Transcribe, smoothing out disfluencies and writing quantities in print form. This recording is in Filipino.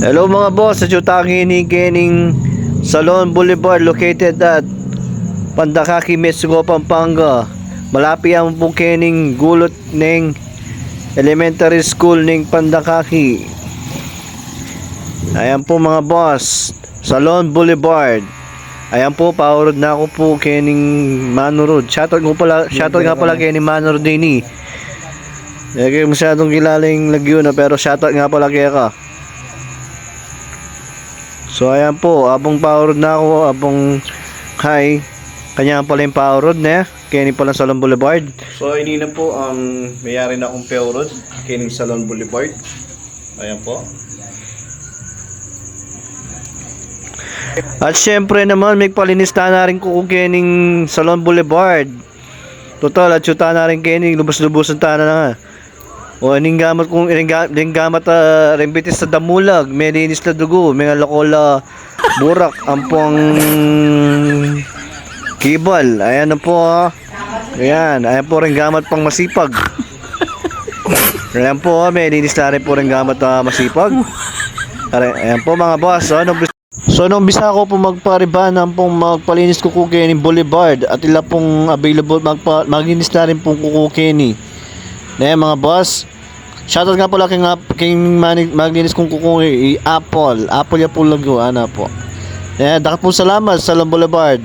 Hello mga boss, sa Chutaki ni Kening Salon Boulevard located at Pandakaki, Mexico, Pampanga. Malapit ang po Kening gulot ng elementary school ng Pandakaki. Ayan po mga boss, Salon Boulevard. Ayan po, powered na ako po Kening Manurod. Shoutout nga pala Kening Manurod din eh. Hindi masyadong kilala yung Laguna pero shoutout nga pala kaya ka. So ayan po, abong power na ako, abong hi. Kanya pala yung power road na, Kenny pala Salon Boulevard. So ini na po ang mayari na akong power road, Kenny Salon Boulevard. Ayan po. At syempre naman may palinis na rin ko Kenny Salon Boulevard. Total at chuta na rin Kenny, lubos-lubosan ta na nga. O ining gamat kung ining gamat rembitis sa damulag, may linis na dugo, may lokola burak, ampong kibal. Ayan na po. Ayan po rin gamat pang masipag. Ayan po, may linis na rin po rin gamat masipag. Ayan po mga boss. So nung bisa ko po magparibanan pong magpalinis ko Kenny Boulevard at ila pong available maglinis na rin pong Kenny. Ayan mga boss. Shoutout nga pala king maglinis kong kukungi Apple ya po lang yun, ano po. Ayan, dapat po salamat sa Salon Boulevard.